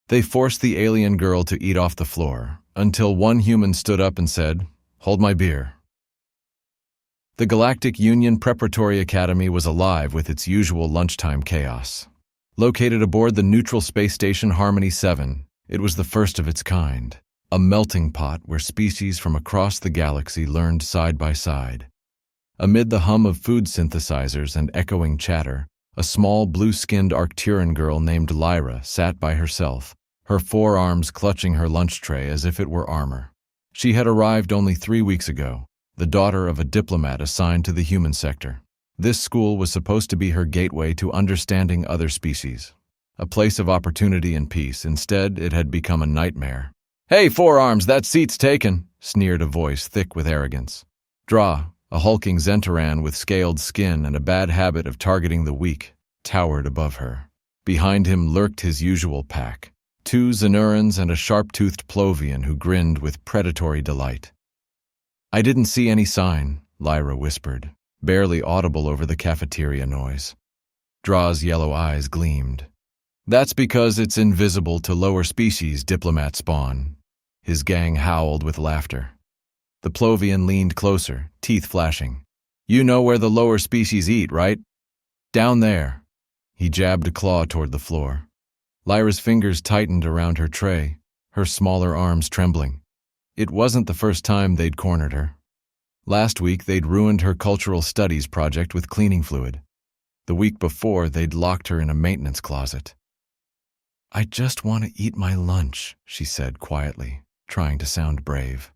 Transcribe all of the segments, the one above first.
They forced the alien girl to eat off the floor, until one human stood up and said, "Hold my beer." The Galactic Union Preparatory Academy was alive with its usual lunchtime chaos. Located aboard the neutral space station Harmony 7, it was the first of its kind, a melting pot where species from across the galaxy learned side by side. Amid the hum of food synthesizers and echoing chatter, a small blue-skinned Arcturian girl named Lyra sat by herself, her forearms clutching her lunch tray as if it were armor. She had arrived only 3 weeks ago, the daughter of a diplomat assigned to the human sector. This school was supposed to be her gateway to understanding other species, a place of opportunity and peace. Instead, it had become a nightmare. "Hey, forearms, that seat's taken," sneered a voice thick with arrogance. Dra, a hulking Zentaran with scaled skin and a bad habit of targeting the weak, towered above her. Behind him lurked his usual pack, 2 Xenurans and a sharp-toothed Plovian who grinned with predatory delight. "I didn't see any sign," Lyra whispered, barely audible over the cafeteria noise. Dra's yellow eyes gleamed. "That's because it's invisible to lower species, diplomat spawn." His gang howled with laughter. The Plovian leaned closer, teeth flashing. "You know where the lower species eat, right? Down there." He jabbed a claw toward the floor. Lyra's fingers tightened around her tray, her smaller arms trembling. It wasn't the first time they'd cornered her. Last week, they'd ruined her cultural studies project with cleaning fluid. The week before, they'd locked her in a maintenance closet. "I just want to eat my lunch," she said quietly, trying to sound brave.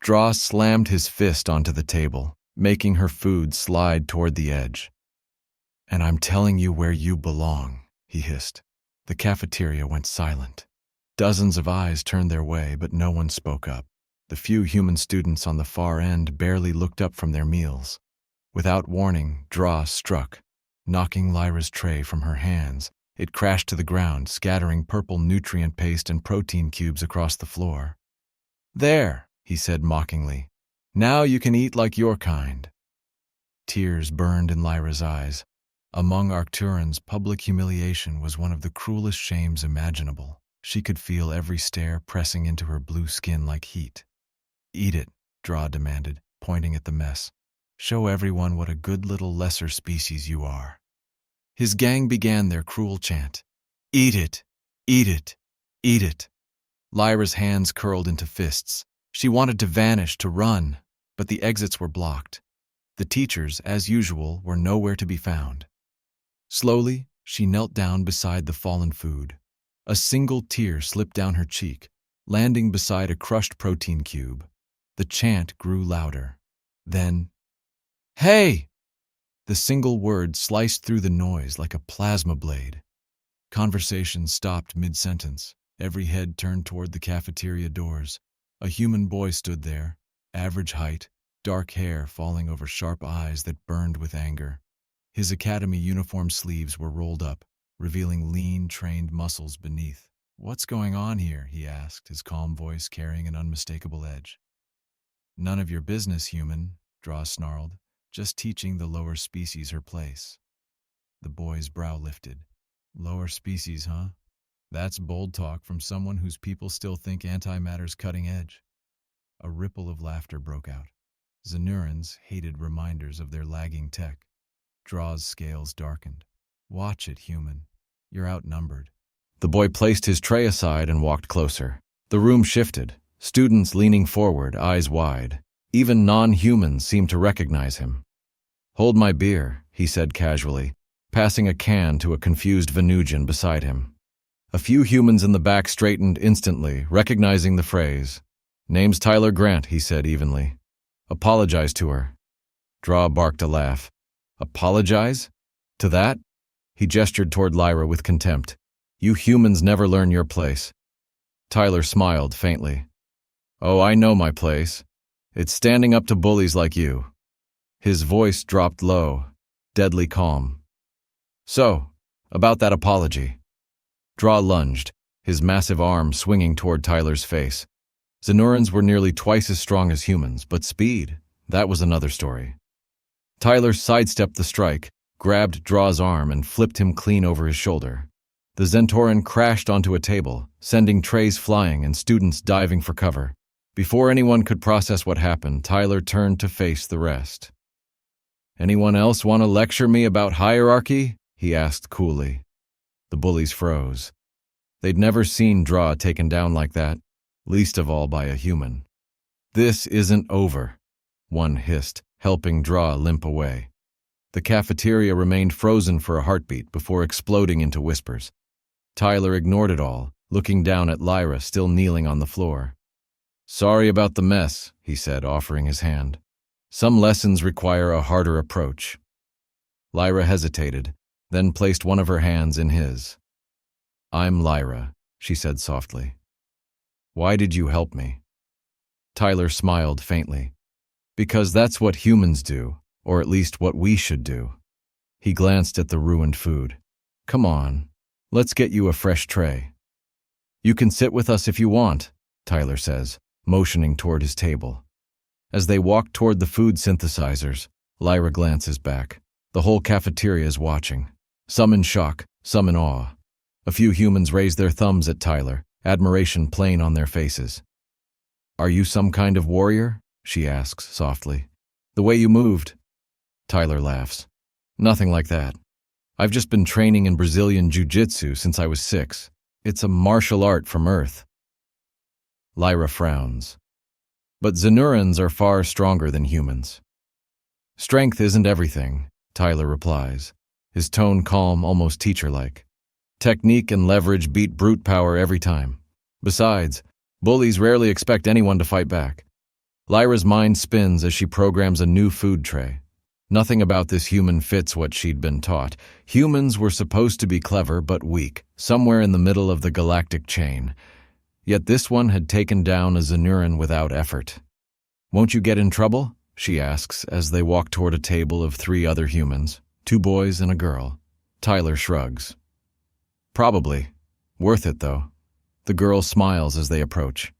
Dra slammed his fist onto the table, making her food slide toward the edge. "And I'm telling you where you belong," he hissed. The cafeteria went silent. Dozens of eyes turned their way, but no one spoke up. The few human students on the far end barely looked up from their meals. Without warning, Dra struck, knocking Lyra's tray from her hands. It crashed to the ground, scattering purple nutrient paste and protein cubes across the floor. "There," he said mockingly. "Now you can eat like your kind." Tears burned in Lyra's eyes. Among Arcturans, public humiliation was one of the cruelest shames imaginable. She could feel every stare pressing into her blue skin like heat. "Eat it," Dra demanded, pointing at the mess. "Show everyone what a good little lesser species you are." His gang began their cruel chant. "Eat it! Eat it! Eat it!" Lyra's hands curled into fists. She wanted to vanish, to run, but the exits were blocked. The teachers, as usual, were nowhere to be found. Slowly, she knelt down beside the fallen food. A single tear slipped down her cheek, landing beside a crushed protein cube. The chant grew louder. Then, "Hey!" The single word sliced through the noise like a plasma blade. Conversation stopped mid-sentence. Every head turned toward the cafeteria doors. A human boy stood there, average height, dark hair falling over sharp eyes that burned with anger. His academy uniform sleeves were rolled up, revealing lean, trained muscles beneath. "What's going on here?" he asked, his calm voice carrying an unmistakable edge. "None of your business, human," Dra snarled, "just teaching the lower species her place." The boy's brow lifted. "Lower species, huh? That's bold talk from someone whose people still think antimatter's cutting edge." A ripple of laughter broke out. Xenurans hated reminders of their lagging tech. Dra's scales darkened. "Watch it, human. You're outnumbered." The boy placed his tray aside and walked closer. The room shifted, students leaning forward, eyes wide. Even non-humans seemed to recognize him. "Hold my beer," he said casually, passing a can to a confused Venusian beside him. A few humans in the back straightened instantly, recognizing the phrase. "Name's Tyler Grant," he said evenly. "Apologize to her." Dra barked a laugh. "Apologize? To that?" He gestured toward Lyra with contempt. "You humans never learn your place." Tyler smiled faintly. "Oh, I know my place. It's standing up to bullies like you." His voice dropped low, deadly calm. "So, about that apology." Dra lunged, his massive arm swinging toward Tyler's face. Xenurans were nearly twice as strong as humans, but speed, that was another story. Tyler sidestepped the strike, grabbed Dra's arm and flipped him clean over his shoulder. The Zentoran crashed onto a table, sending trays flying and students diving for cover. Before anyone could process what happened, Tyler turned to face the rest. "Anyone else want to lecture me about hierarchy?" he asked coolly. The bullies froze. They'd never seen Draw taken down like that, least of all by a human. "This isn't over," one hissed, helping Draw limp away. The cafeteria remained frozen for a heartbeat before exploding into whispers. Tyler ignored it all, looking down at Lyra still kneeling on the floor. "Sorry about the mess," he said, offering his hand. "Some lessons require a harder approach." Lyra hesitated, then placed one of her hands in his. "I'm Lyra," she said softly. "Why did you help me?" Tyler smiled faintly. "Because that's what humans do, or at least what we should do." He glanced at the ruined food. "Come on, let's get you a fresh tray." "You can sit with us if you want," Tyler says, motioning toward his table. As they walk toward the food synthesizers, Lyra glances back. The whole cafeteria is watching, some in shock, some in awe. A few humans raise their thumbs at Tyler, admiration plain on their faces. "Are you some kind of warrior?" she asks softly. "The way you moved." Tyler laughs. "Nothing like that. I've just been training in Brazilian jiu-jitsu since I was 6. It's a martial art from Earth." Lyra frowns. "But Zenurans are far stronger than humans." "Strength isn't everything," Tyler replies, his tone calm, almost teacher-like. "Technique and leverage beat brute power every time. Besides, bullies rarely expect anyone to fight back." Lyra's mind spins as she programs a new food tray. Nothing about this human fits what she'd been taught. Humans were supposed to be clever but weak, somewhere in the middle of the galactic chain. Yet this one had taken down a Zenuran without effort. "Won't you get in trouble?" she asks as they walk toward a table of 3 other humans, 2 boys and a girl. Tyler shrugs. "Probably. Worth it, though." The girl smiles as they approach.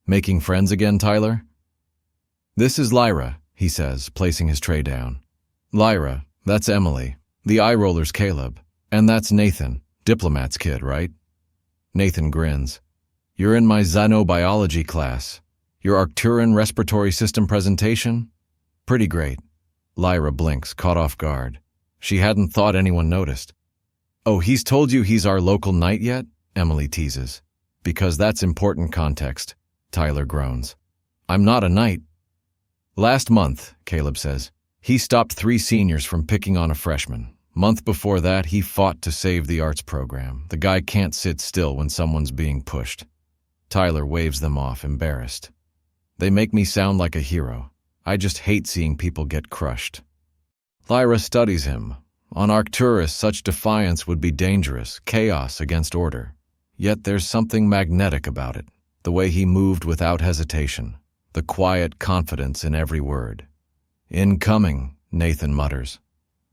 "Making friends again, Tyler?" "This is Lyra," he says, placing his tray down. "Lyra, that's Emily. The eye roller's Caleb. And that's Nathan, diplomat's kid, right?" Nathan grins. "You're in my xenobiology class. Your Arcturan respiratory system presentation? Pretty great." Lyra blinks, caught off guard. She hadn't thought anyone noticed. "Oh, he's told you he's our local knight yet?" Emily teases. "Because that's important context," Tyler groans. "I'm not a knight." "Last month," Caleb says, "he stopped 3 seniors from picking on a freshman. Month before that, he fought to save the arts program. The guy can't sit still when someone's being pushed." Tyler waves them off, embarrassed. "They make me sound like a hero. I just hate seeing people get crushed." Lyra studies him. On Arcturus, such defiance would be dangerous, chaos against order. Yet there's something magnetic about it, the way he moved without hesitation, the quiet confidence in every word. "Incoming," Nathan mutters.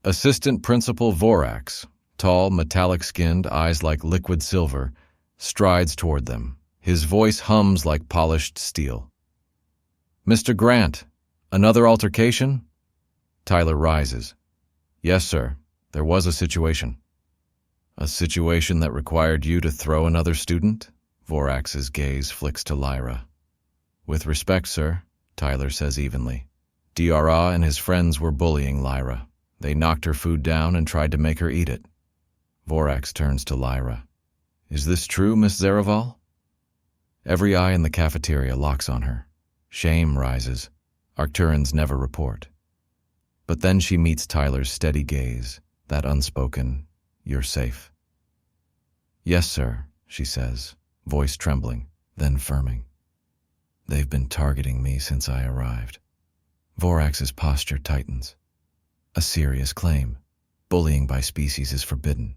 Assistant Principal Vorax, tall, metallic-skinned, eyes like liquid silver, strides toward them. His voice hums like polished steel. "Mr. Grant, another altercation?" Tyler rises. "Yes, sir. There was a situation." "A situation that required you to throw another student?" Vorax's gaze flicks to Lyra. "With respect, sir," Tyler says evenly. DRA and his friends were bullying Lyra. They knocked her food down and tried to make her eat it. Vorax turns to Lyra. "Is this true, Miss Zeraval?" Every eye in the cafeteria locks on her. Shame rises. Arcturans never report. But then she meets Tyler's steady gaze, that unspoken, "You're safe." "Yes, sir," she says, voice trembling, then firming. "They've been targeting me since I arrived." Vorax's posture tightens. "A serious claim. Bullying by species is forbidden."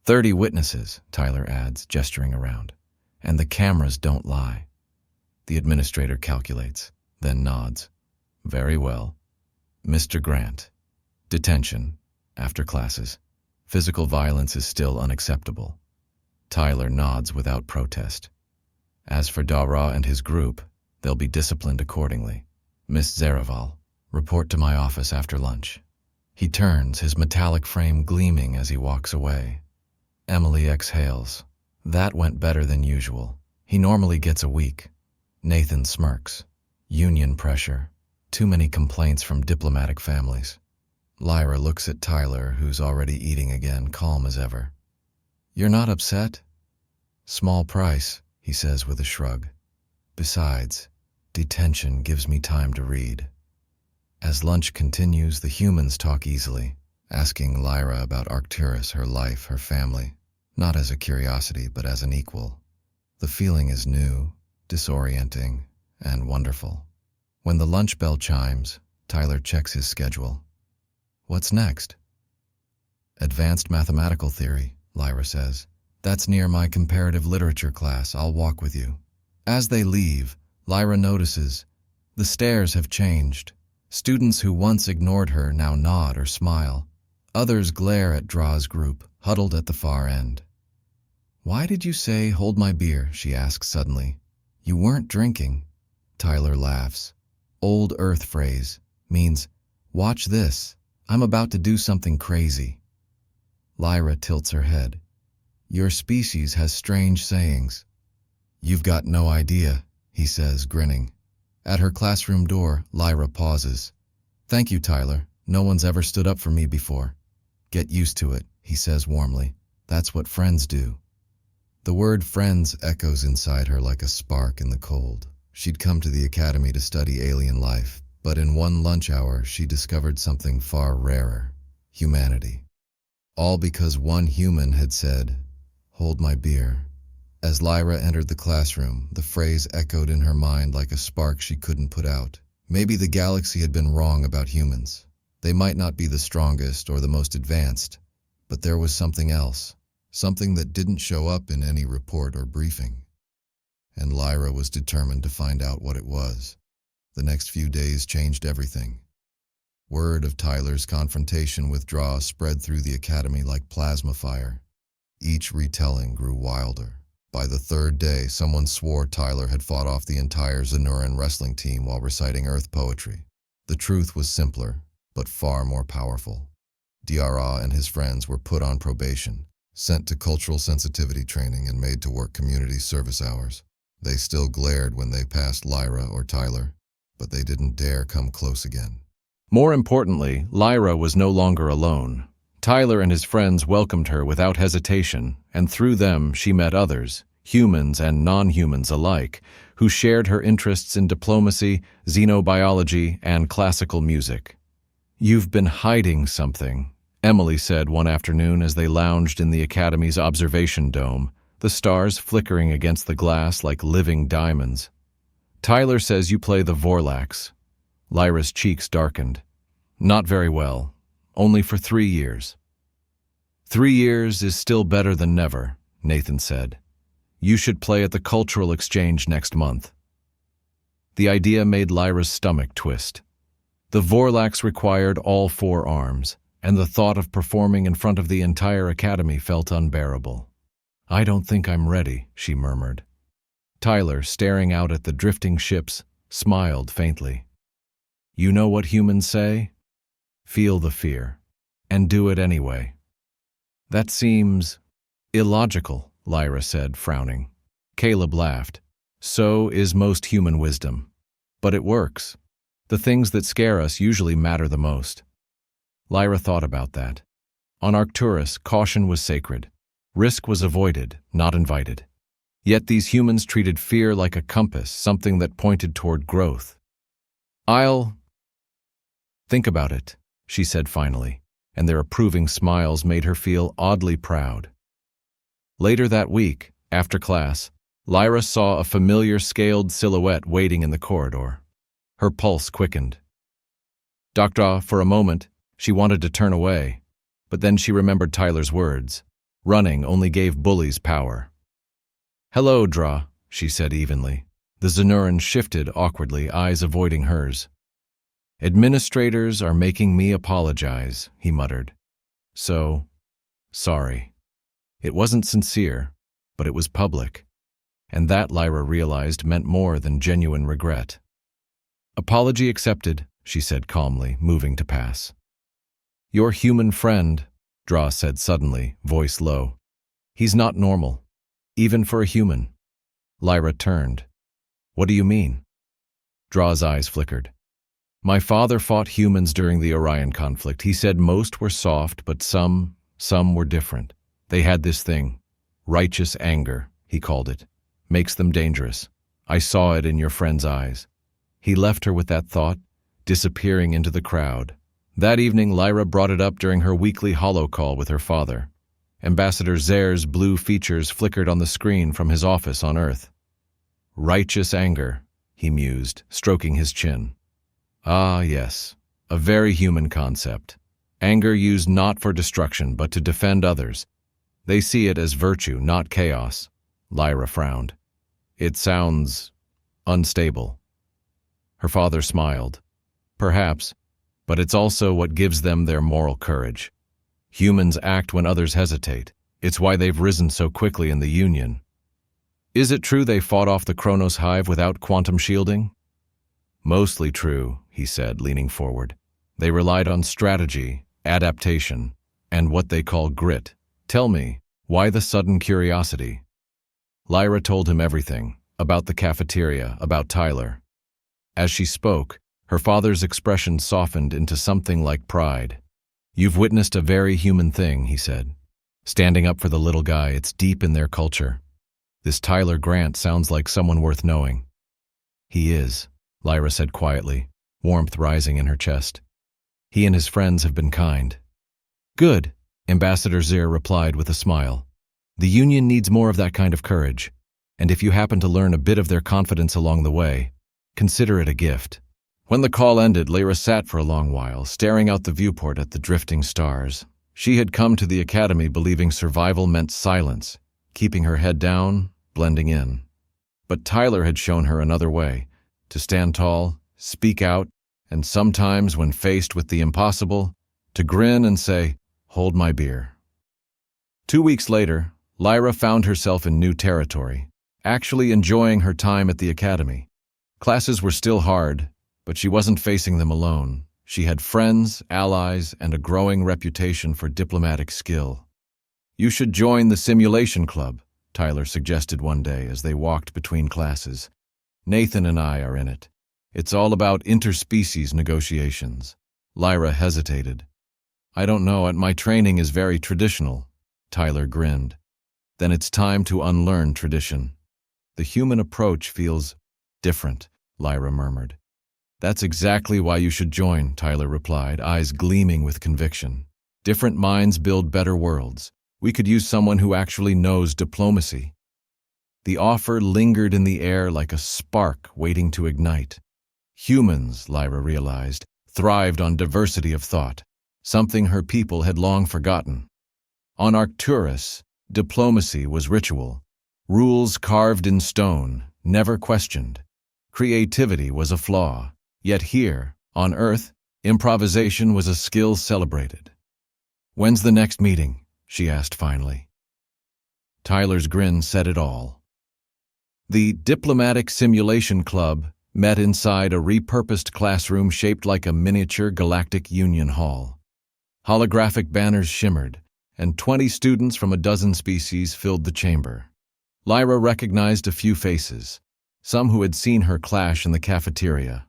30 witnesses, Tyler adds, gesturing around. "And the cameras don't lie." The administrator calculates, then nods. "Very well. Mr. Grant, detention, after classes. Physical violence is still unacceptable." Tyler nods without protest. "As for Dara and his group, they'll be disciplined accordingly. Miss Zeraval, report to my office after lunch." He turns, his metallic frame gleaming as he walks away. Emily exhales. That went better than usual. He normally gets a week. Nathan smirks. Union pressure. Too many complaints from diplomatic families. Lyra looks at Tyler, who's already eating again, calm as ever. You're not upset? Small price, he says with a shrug. Besides, detention gives me time to read. As lunch continues, the humans talk easily, asking Lyra about Arcturus, her life, her family, not as a curiosity, but as an equal. The feeling is new, disorienting, and wonderful. When the lunch bell chimes, Tyler checks his schedule. What's next? Advanced mathematical theory, Lyra says. That's near my comparative literature class. I'll walk with you. As they leave, Lyra notices the stairs have changed. Students who once ignored her now nod or smile. Others glare at Draw's group, huddled at the far end. Why did you say, hold my beer? She asks suddenly. You weren't drinking. Tyler laughs. Old Earth phrase. Means, watch this. I'm about to do something crazy. Lyra tilts her head. Your species has strange sayings. You've got no idea, he says, grinning. At her classroom door, Lyra pauses. Thank you, Tyler. No one's ever stood up for me before. Get used to it, he says warmly. That's what friends do. The word friends echoes inside her like a spark in the cold. She'd come to the academy to study alien life, but in one lunch hour she discovered something far rarer: humanity. All because one human had said, hold my beer. As Lyra entered the classroom, the phrase echoed in her mind like a spark she couldn't put out. Maybe the galaxy had been wrong about humans. They might not be the strongest or the most advanced, but there was something else, something that didn't show up in any report or briefing. And Lyra was determined to find out what it was. The next few days changed everything. Word of Tyler's confrontation with Draw spread through the academy like plasma fire. Each retelling grew wilder. By the third day, someone swore Tyler had fought off the entire Zanuran wrestling team while reciting Earth poetry. The truth was simpler, but far more powerful. Dra and his friends were put on probation, sent to cultural sensitivity training, and made to work community service hours. They still glared when they passed Lyra or Tyler, but they didn't dare come close again. More importantly, Lyra was no longer alone. Tyler and his friends welcomed her without hesitation, and through them she met others, humans and non-humans alike, who shared her interests in diplomacy, xenobiology, and classical music. You've been hiding something, Emily said one afternoon as they lounged in the academy's observation dome, the stars flickering against the glass like living diamonds. Tyler says you play the Vorlax. Lyra's cheeks darkened. Not very well. Only for 3 years. 3 years is still better than never, Nathan said. You should play at the cultural exchange next month. The idea made Lyra's stomach twist. The Vorlax required all 4 arms, and the thought of performing in front of the entire academy felt unbearable. I don't think I'm ready, she murmured. Tyler, staring out at the drifting ships, smiled faintly. You know what humans say? Feel the fear, and do it anyway. That seems illogical, Lyra said, frowning. Caleb laughed. So is most human wisdom. But it works. The things that scare us usually matter the most. Lyra thought about that. On Arcturus, caution was sacred. Risk was avoided, not invited. Yet these humans treated fear like a compass, something that pointed toward growth. I'll think about it, she said finally, and their approving smiles made her feel oddly proud. Later that week, after class, Lyra saw a familiar scaled silhouette waiting in the corridor. Her pulse quickened. Dr. For a moment, she wanted to turn away, but then she remembered Tyler's words. Running only gave bullies power. Hello, Dra, she said evenly. The Zanuran shifted awkwardly, eyes avoiding hers. Administrators are making me apologize, he muttered. Sorry. It wasn't sincere, but it was public, and that, Lyra realized, meant more than genuine regret. Apology accepted, she said calmly, moving to pass. Your human friend, Dra said suddenly, voice low. He's not normal, even for a human. Lyra turned. What do you mean? Draw's eyes flickered. My father fought humans during the Orion conflict. He said most were soft, but some were different. They had this thing, righteous anger, he called it. Makes them dangerous. I saw it in your friend's eyes. He left her with that thought, disappearing into the crowd. That evening, Lyra brought it up during her weekly holo call with her father. Ambassador Zare's blue features flickered on the screen from his office on Earth. Righteous anger, he mused, stroking his chin. Ah, yes, a very human concept. Anger used not for destruction, but to defend others. They see it as virtue, not chaos. Lyra frowned. It sounds unstable. Her father smiled. Perhaps, but it's also what gives them their moral courage. Humans act when others hesitate. It's why they've risen so quickly in the Union. Is it true they fought off the Kronos hive without quantum shielding? Mostly true, he said, leaning forward. They relied on strategy, adaptation, and what they call grit. Tell me, why the sudden curiosity? Lyra told him everything, about the cafeteria, about Tyler. As she spoke, her father's expression softened into something like pride. You've witnessed a very human thing, he said. Standing up for the little guy, it's deep in their culture. This Tyler Grant sounds like someone worth knowing. He is, Lyra said quietly, warmth rising in her chest. He and his friends have been kind. Good, Ambassador Zare replied with a smile. The Union needs more of that kind of courage, and if you happen to learn a bit of their confidence along the way, consider it a gift. When the call ended, Lyra sat for a long while, staring out the viewport at the drifting stars. She had come to the academy believing survival meant silence, keeping her head down, blending in. But Tyler had shown her another way, to stand tall, speak out, and sometimes, when faced with the impossible, to grin and say, "Hold my beer." 2 weeks later, Lyra found herself in new territory, actually enjoying her time at the academy. Classes were still hard, but she wasn't facing them alone. She had friends, allies, and a growing reputation for diplomatic skill. You should join the simulation club, Tyler suggested one day as they walked between classes. Nathan and I are in it. It's all about interspecies negotiations. Lyra hesitated. I don't know, my training is very traditional. Tyler grinned. Then it's time to unlearn tradition. The human approach feels different, Lyra murmured. That's exactly why you should join, Tyler replied, eyes gleaming with conviction. Different minds build better worlds. We could use someone who actually knows diplomacy. The offer lingered in the air like a spark waiting to ignite. Humans, Lyra realized, thrived on diversity of thought, something her people had long forgotten. On Arcturus, diplomacy was ritual, rules carved in stone, never questioned. Creativity was a flaw, yet here, on Earth, improvisation was a skill celebrated. When's the next meeting? She asked finally. Tyler's grin said it all. The Diplomatic Simulation Club met inside a repurposed classroom shaped like a miniature Galactic Union Hall. Holographic banners shimmered, and 20 students from a dozen species filled the chamber. Lyra recognized a few faces, some who had seen her clash in the cafeteria.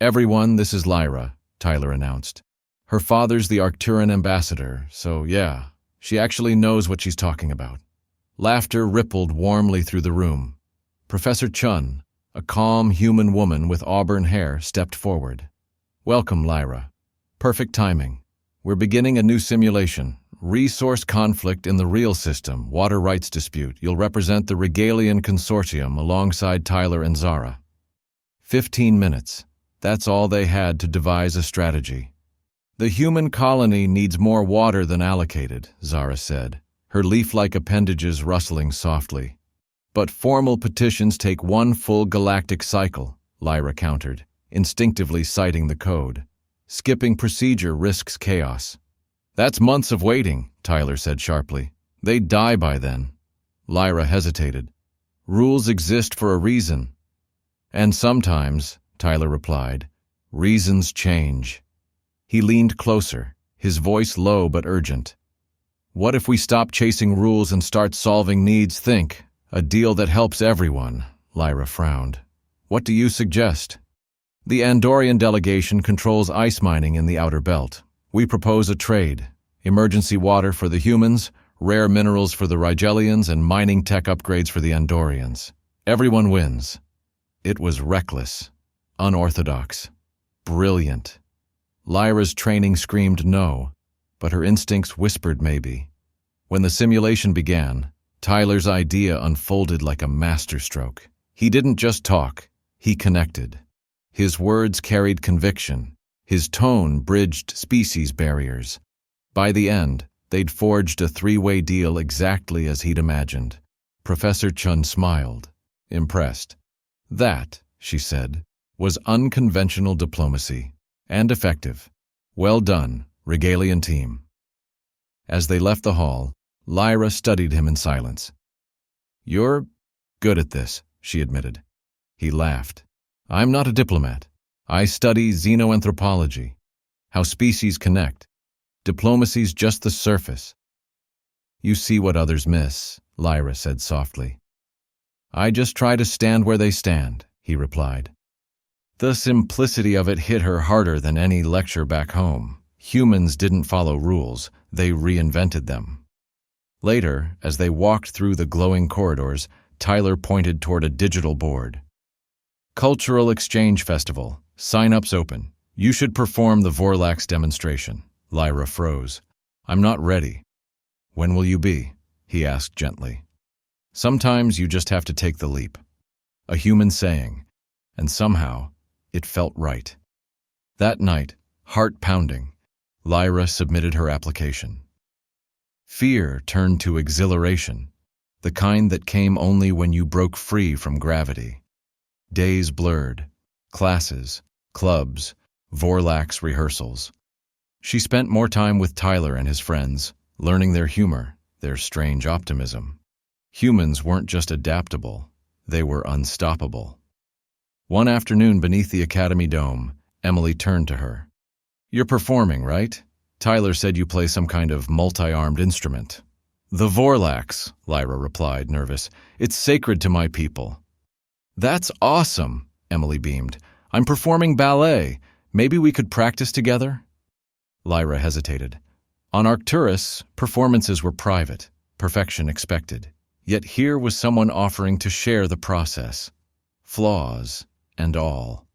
Everyone, this is Lyra, Tyler announced. Her father's the Arcturan ambassador, so yeah, she actually knows what she's talking about. Laughter rippled warmly through the room. Professor Chun, a calm human woman with auburn hair, stepped forward. Welcome, Lyra. Perfect timing. We're beginning a new simulation. Resource conflict in the real system, water rights dispute. You'll represent the Regalian Consortium alongside Tyler and Zara. 15 minutes. That's all they had to devise a strategy. The human colony needs more water than allocated, Zara said, her leaf-like appendages rustling softly. But formal petitions take one full galactic cycle, Lyra countered, instinctively citing the code. Skipping procedure risks chaos. That's months of waiting, Tyler said sharply. They'd die by then. Lyra hesitated. Rules exist for a reason. And sometimes, Tyler replied, reasons change. He leaned closer, his voice low but urgent. What if we stop chasing rules and start solving needs? Think. A deal that helps everyone. Lyra frowned. What do you suggest? The Andorian delegation controls ice mining in the outer belt. We propose a trade. Emergency water for the humans, rare minerals for the Rigelians, and mining tech upgrades for the Andorians. Everyone wins. It was reckless, unorthodox, brilliant. Lyra's training screamed no, but her instincts whispered maybe. When the simulation began, Tyler's idea unfolded like a masterstroke. He didn't just talk, he connected. His words carried conviction. His tone bridged species barriers. By the end, they'd forged a three-way deal exactly as he'd imagined. Professor Chun smiled, impressed. That, she said, was unconventional diplomacy, and effective. Well done, Regalian team. As they left the hall, Lyra studied him in silence. You're good at this, she admitted. He laughed. I'm not a diplomat. I study xenoanthropology, how species connect. Diplomacy's just the surface. You see what others miss, Lyra said softly. I just try to stand where they stand, he replied. The simplicity of it hit her harder than any lecture back home. Humans didn't follow rules, they reinvented them. Later, as they walked through the glowing corridors, Tyler pointed toward a digital board. Cultural Exchange Festival. Sign-ups open. You should perform the Vorlax demonstration. Lyra froze. I'm not ready. When will you be? He asked gently. Sometimes you just have to take the leap. A human saying, and somehow it felt right. That night, heart pounding, Lyra submitted her application. Fear turned to exhilaration, the kind that came only when you broke free from gravity. Days blurred, classes, clubs, Vorlax rehearsals. She spent more time with Tyler and his friends, learning their humor, their strange optimism. Humans weren't just adaptable, they were unstoppable. One afternoon beneath the Academy dome, Emily turned to her. You're performing, right? Tyler said you play some kind of multi-armed instrument. The Vorlax, Lyra replied, nervous. It's sacred to my people. That's awesome, Emily beamed. I'm performing ballet. Maybe we could practice together? Lyra hesitated. On Arcturus, performances were private, perfection expected. Yet here was someone offering to share the process, flaws and all.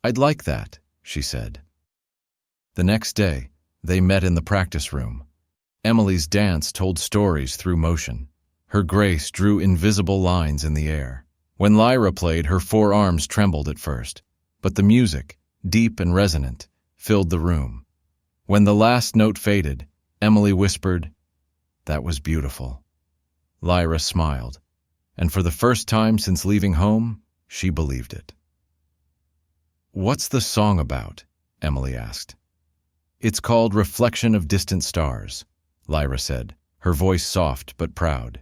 I'd like that, she said. The next day, they met in the practice room. Emily's dance told stories through motion. Her grace drew invisible lines in the air. When Lyra played, her forearms trembled at first, but the music, deep and resonant, filled the room. When the last note faded, Emily whispered, "That was beautiful." Lyra smiled, and for the first time since leaving home, she believed it. "What's the song about?" Emily asked. "It's called Reflection of Distant Stars," Lyra said, her voice soft but proud.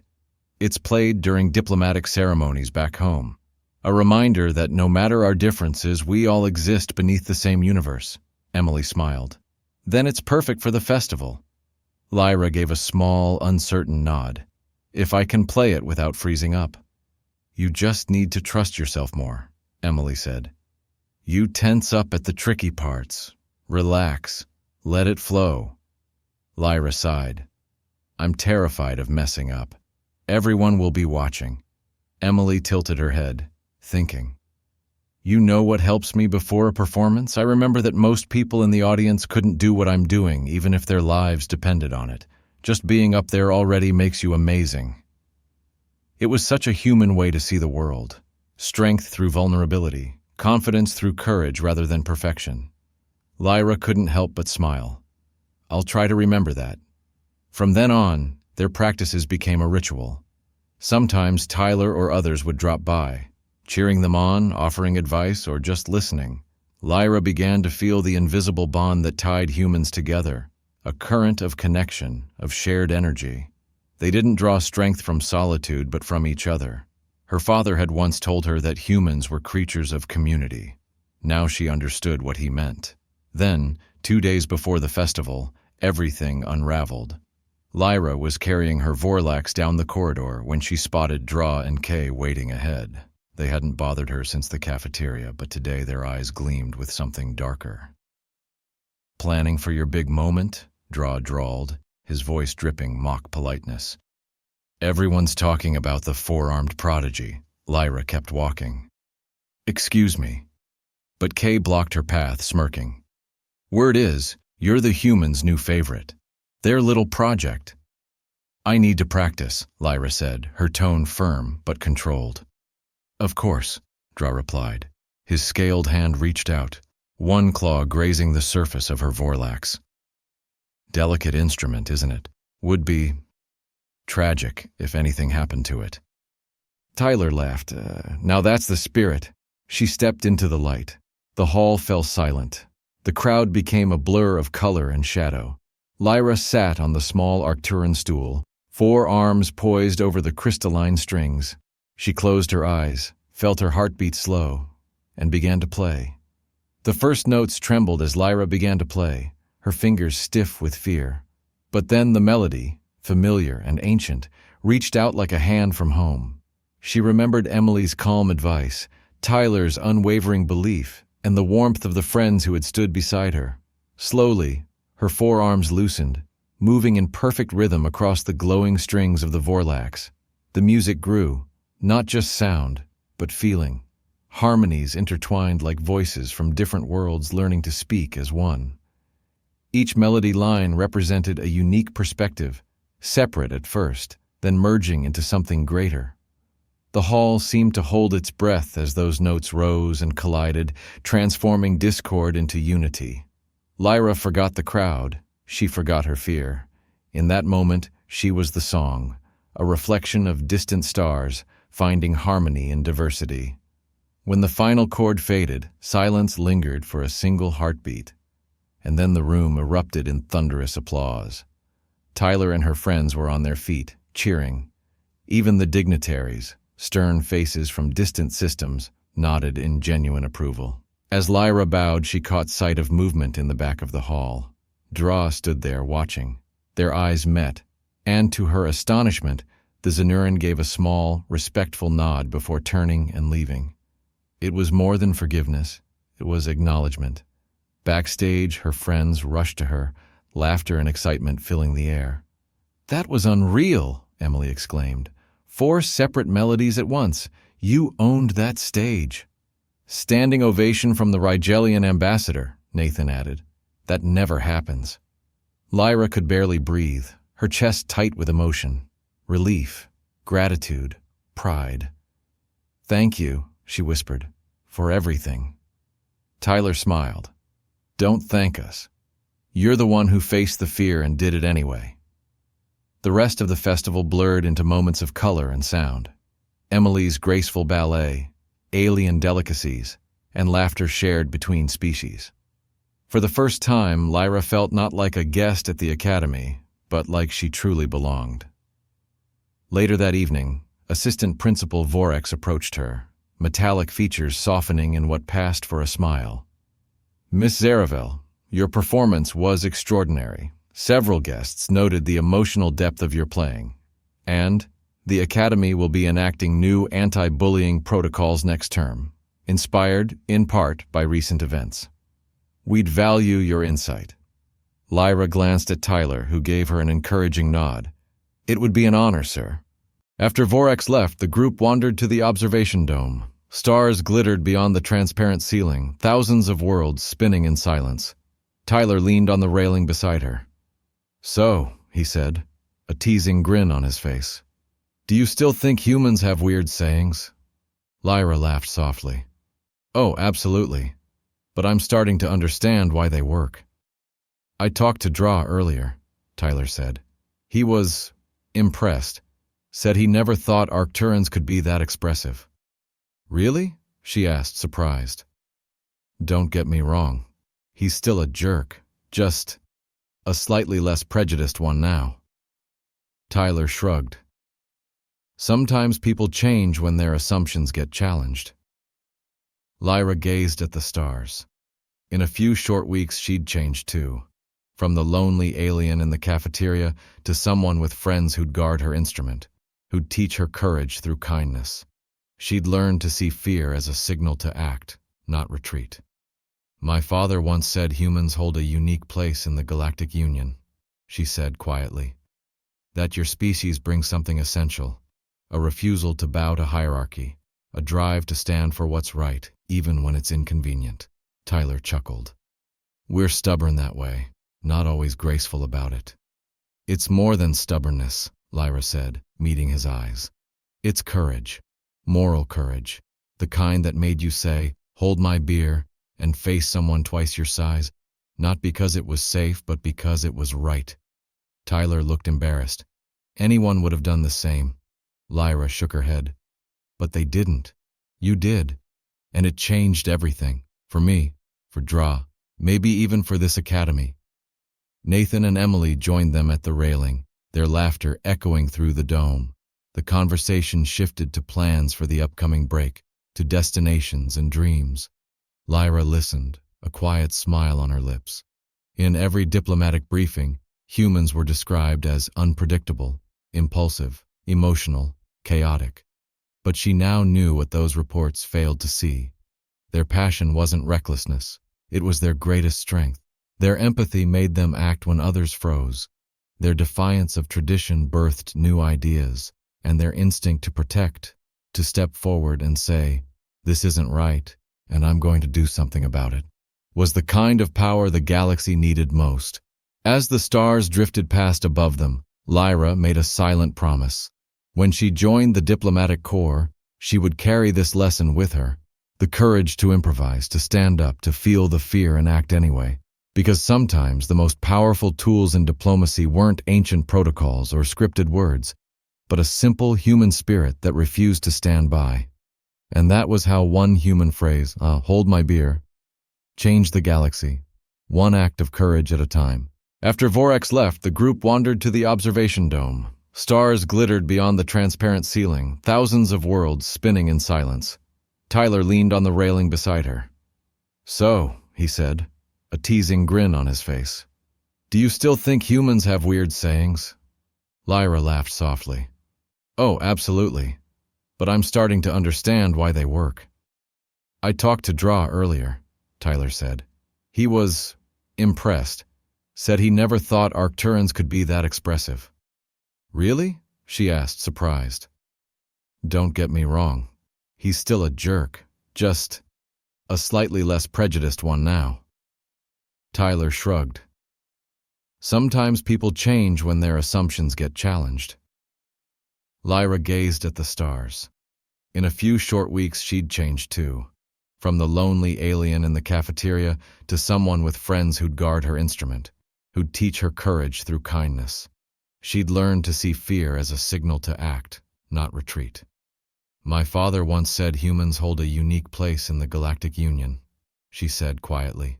"It's played during diplomatic ceremonies back home. A reminder that no matter our differences, we all exist beneath the same universe." Emily smiled. "Then it's perfect for the festival." Lyra gave a small, uncertain nod. "If I can play it without freezing up." "You just need to trust yourself more," Emily said. "You tense up at the tricky parts. Relax. Let it flow." Lyra sighed. "I'm terrified of messing up. Everyone will be watching." Emily tilted her head, thinking. "You know what helps me before a performance? I remember that most people in the audience couldn't do what I'm doing, even if their lives depended on it. Just being up there already makes you amazing." It was such a human way to see the world. Strength through vulnerability, confidence through courage rather than perfection. Lyra couldn't help but smile. "I'll try to remember that." From then on, their practices became a ritual. Sometimes Tyler or others would drop by, cheering them on, offering advice, or just listening. Lyra began to feel the invisible bond that tied humans together, a current of connection, of shared energy. They didn't draw strength from solitude, but from each other. Her father had once told her that humans were creatures of community. Now she understood what he meant. Then, 2 days before the festival, everything unraveled. Lyra was carrying her Vorlax down the corridor when she spotted Draw and Kay waiting ahead. They hadn't bothered her since the cafeteria, but today their eyes gleamed with something darker. "Planning for your big moment?" Draw drawled, his voice dripping mock politeness. "Everyone's talking about the four-armed prodigy." Lyra kept walking. "Excuse me." But Kay blocked her path, smirking. "Word is, you're the humans' new favorite. Their little project." "I need to practice," Lyra said, her tone firm but controlled. "Of course," Draw replied. His scaled hand reached out, one claw grazing the surface of her Vorlax. "Delicate instrument, isn't it? Would be tragic if anything happened to it." Tyler laughed. Now that's the spirit." She stepped into the light. The hall fell silent. The crowd became a blur of color and shadow. Lyra sat on the small Arcturan stool, four arms poised over the crystalline strings. She closed her eyes, felt her heartbeat slow, and began to play. The first notes trembled as Lyra began to play, her fingers stiff with fear. But then the melody, familiar and ancient, reached out like a hand from home. She remembered Emily's calm advice, Tyler's unwavering belief, and the warmth of the friends who had stood beside her. Slowly, her forearms loosened, moving in perfect rhythm across the glowing strings of the Vorlax. The music grew, not just sound, but feeling. Harmonies intertwined like voices from different worlds learning to speak as one. Each melody line represented a unique perspective, separate at first, then merging into something greater. The hall seemed to hold its breath as those notes rose and collided, transforming discord into unity. Lyra forgot the crowd. She forgot her fear. In that moment, she was the song, a reflection of distant stars, finding harmony in diversity. When the final chord faded, silence lingered for a single heartbeat, and then the room erupted in thunderous applause. Tyler and her friends were on their feet, cheering. Even the dignitaries, stern faces from distant systems, nodded in genuine approval. As Lyra bowed, she caught sight of movement in the back of the hall. Draw stood there watching. Their eyes met, and to her astonishment, the Zenuran gave a small, respectful nod before turning and leaving. It was more than forgiveness, it was acknowledgement. Backstage, her friends rushed to her, laughter and excitement filling the air. "That was unreal," Emily exclaimed. "4 separate melodies at once. You owned that stage." "Standing ovation from the Rigelian ambassador," Nathan added. "That never happens." Lyra could barely breathe, her chest tight with emotion. Relief, gratitude, pride. "Thank you," she whispered, "for everything." Tyler smiled. "Don't thank us. You're the one who faced the fear and did it anyway." The rest of the festival blurred into moments of color and sound. Emily's graceful ballet, alien delicacies, and laughter shared between species. For the first time, Lyra felt not like a guest at the academy, but like she truly belonged. Later that evening, Assistant Principal Vorex approached her, metallic features softening in what passed for a smile. "Miss Zaravel, your performance was extraordinary. Several guests noted the emotional depth of your playing, and the Academy will be enacting new anti-bullying protocols next term, inspired, in part, by recent events. We'd value your insight." Lyra glanced at Tyler, who gave her an encouraging nod. "It would be an honor, sir." After Vorex left, the group wandered to the observation dome. Stars glittered beyond the transparent ceiling, thousands of worlds spinning in silence. Tyler leaned on the railing beside her. "So," he said, a teasing grin on his face, "do you still think humans have weird sayings?" Lyra laughed softly. "Oh, absolutely. But I'm starting to understand why they work." "I talked to Draw earlier," Tyler said. "He was impressed. Said he never thought Arcturans could be that expressive." "Really?" she asked, surprised. "Don't get me wrong. He's still a jerk, just a slightly less prejudiced one now." Tyler shrugged. "Sometimes people change when their assumptions get challenged." Lyra gazed at the stars. In a few short weeks, she'd changed too. From the lonely alien in the cafeteria to someone with friends who'd guard her instrument, who'd teach her courage through kindness. She'd learned to see fear as a signal to act, not retreat. My father once said humans hold a unique place in the Galactic Union, she said quietly. That your species brings something essential, a refusal to bow to hierarchy, a drive to stand for what's right, even when it's inconvenient. Tyler chuckled. We're stubborn that way, not always graceful about it. It's more than stubbornness, Lyra said, meeting his eyes. It's courage, moral courage, the kind that made you say, hold my beer, and face someone twice your size, not because it was safe, but because it was right. Tyler looked embarrassed. Anyone would have done the same. Lyra shook her head. But they didn't. You did. And it changed everything. For me, for Dra, maybe even for this academy. Nathan and Emily joined them at the railing, their laughter echoing through the dome. The conversation shifted to plans for the upcoming break, to destinations and dreams. Lyra listened, a quiet smile on her lips. In every diplomatic briefing, humans were described as unpredictable, impulsive, emotional, chaotic. But she now knew what those reports failed to see. Their passion wasn't recklessness, it was their greatest strength. Their empathy made them act when others froze. Their defiance of tradition birthed new ideas, and their instinct to protect, to step forward and say, this isn't right, and I'm going to do something about it, was the kind of power the galaxy needed most. As the stars drifted past above them, Lyra made a silent promise. When she joined the diplomatic corps, she would carry this lesson with her, the courage to improvise, to stand up, to feel the fear and act anyway. Because sometimes the most powerful tools in diplomacy weren't ancient protocols or scripted words, but a simple human spirit that refused to stand by. And that was how one human phrase, hold my beer, changed the galaxy, one act of courage at a time. After Vorax left, the group wandered to the observation dome. Stars glittered beyond the transparent ceiling, thousands of worlds spinning in silence. Tyler leaned on the railing beside her. So, he said, a teasing grin on his face. Do you still think humans have weird sayings? Lyra laughed softly. Oh, absolutely. But I'm starting to understand why they work. I talked to Dra earlier, Tyler said. He was impressed, said he never thought Arcturans could be that expressive. Really? She asked, surprised. Don't get me wrong. He's still a jerk, just a slightly less prejudiced one now. Tyler shrugged. Sometimes people change when their assumptions get challenged. Lyra gazed at the stars. In a few short weeks, she'd changed too. From the lonely alien in the cafeteria to someone with friends who'd guard her instrument, who'd teach her courage through kindness. She'd learned to see fear as a signal to act, not retreat. My father once said humans hold a unique place in the Galactic Union, she said quietly.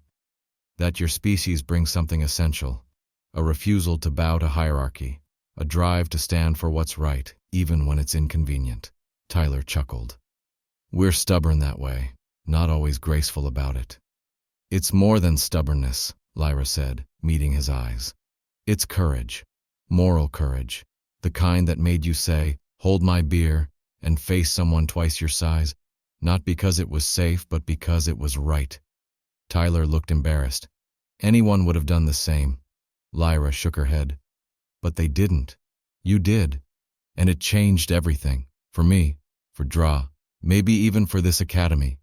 That your species brings something essential, a refusal to bow to hierarchy, a drive to stand for what's right, even when it's inconvenient. Tyler chuckled. We're stubborn that way, not always graceful about it. It's more than stubbornness, Lyra said, meeting his eyes. It's courage, moral courage, the kind that made you say, hold my beer, and face someone twice your size, not because it was safe, but because it was right. Tyler looked embarrassed. Anyone would have done the same. Lyra shook her head. But they didn't. You did. And it changed everything. For me, for Dra, maybe even for this academy.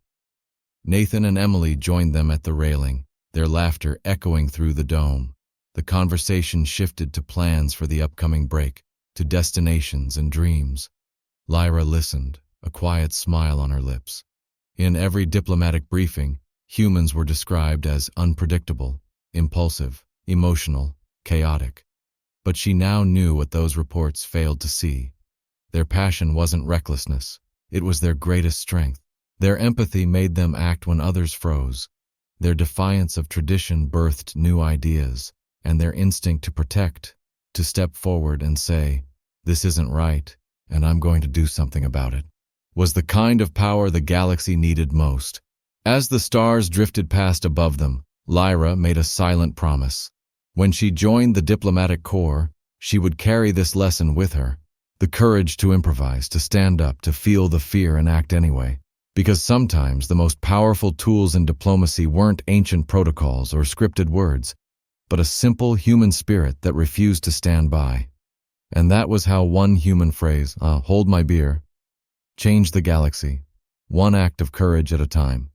Nathan and Emily joined them at the railing, their laughter echoing through the dome. The conversation shifted to plans for the upcoming break, to destinations and dreams. Lyra listened, a quiet smile on her lips. In every diplomatic briefing, humans were described as unpredictable, impulsive, emotional, chaotic. But she now knew what those reports failed to see. Their passion wasn't recklessness, it was their greatest strength. Their empathy made them act when others froze. Their defiance of tradition birthed new ideas, and their instinct to protect, to step forward and say, this isn't right, and I'm going to do something about it, was the kind of power the galaxy needed most. As the stars drifted past above them, Lyra made a silent promise. When she joined the diplomatic corps, she would carry this lesson with her: the courage to improvise, to stand up, to feel the fear and act anyway. Because sometimes the most powerful tools in diplomacy weren't ancient protocols or scripted words, but a simple human spirit that refused to stand by. And that was how one human phrase, hold my beer, changed the galaxy, one act of courage at a time.